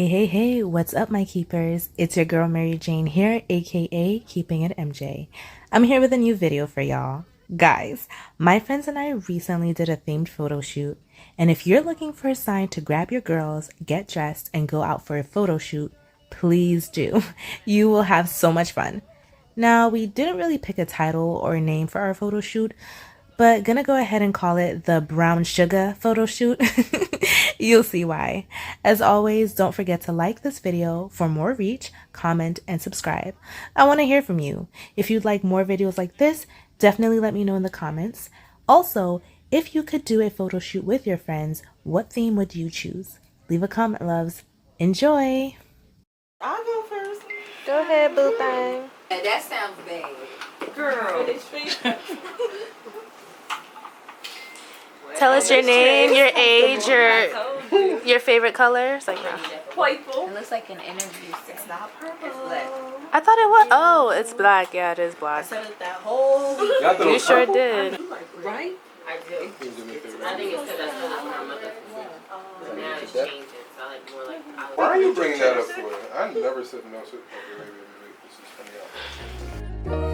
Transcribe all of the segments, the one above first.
Hey, what's up, my keepers? It's your girl Maryjane here, aka Keeping It MJ. I'm here with a new video for y'all. Guys, my friends and I recently did a themed photo shoot, and if you're looking for a sign to grab your girls, get dressed, and go out for a photo shoot, please do. You will have so much fun. Now, we didn't really pick a title or a name for our photo shoot, but gonna go ahead and call it the Brown Sugar Photo Shoot. You'll see why. As always, don't forget to like this video for more reach, comment, and subscribe. I want to hear from you. If you'd like more videos like this, definitely let me know in the comments. Also, if you could do a photo shoot with your friends, what theme would you choose? Leave a comment, loves. Enjoy! I'll go first. Go ahead, boo thing. Yeah, that sounds bad. Girl. Tell us your name, your age, your favorite colors. Like, Playful. It looks like an interview set. It's not purple. It's black. I thought it was. Oh, it's black. Yeah, it is I black. said it that whole You sure did. right? I do. I think it's because I saw this when my mother was now it's changing. So I like more like. Why are you bringing that up for? I never said no. Okay, wait. This is funny out.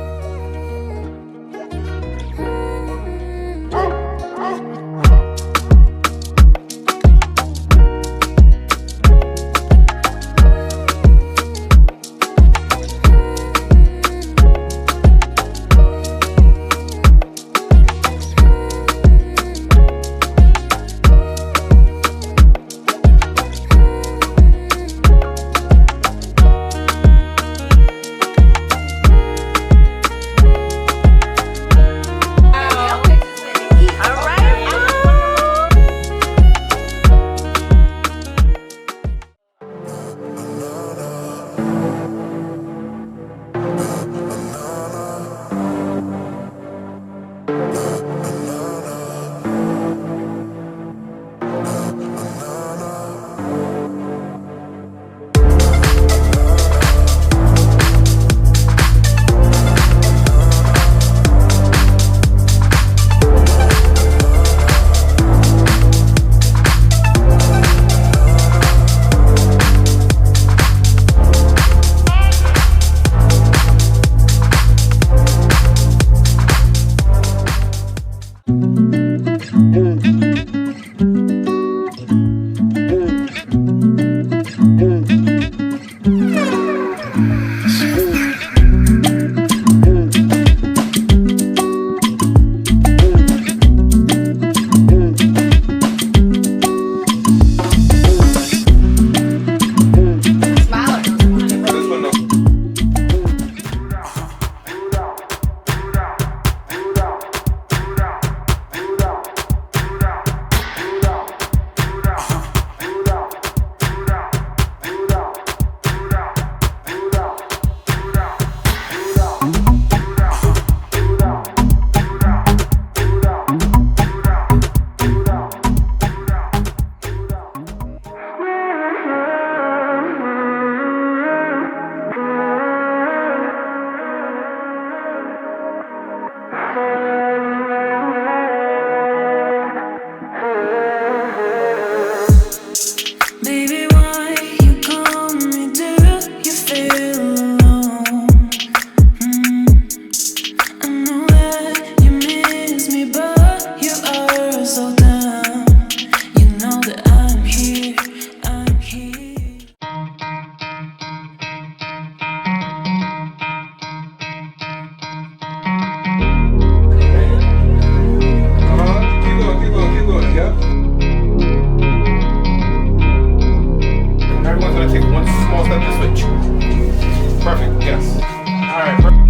Everyone's gonna take one small step this way. Perfect, yes. Alright,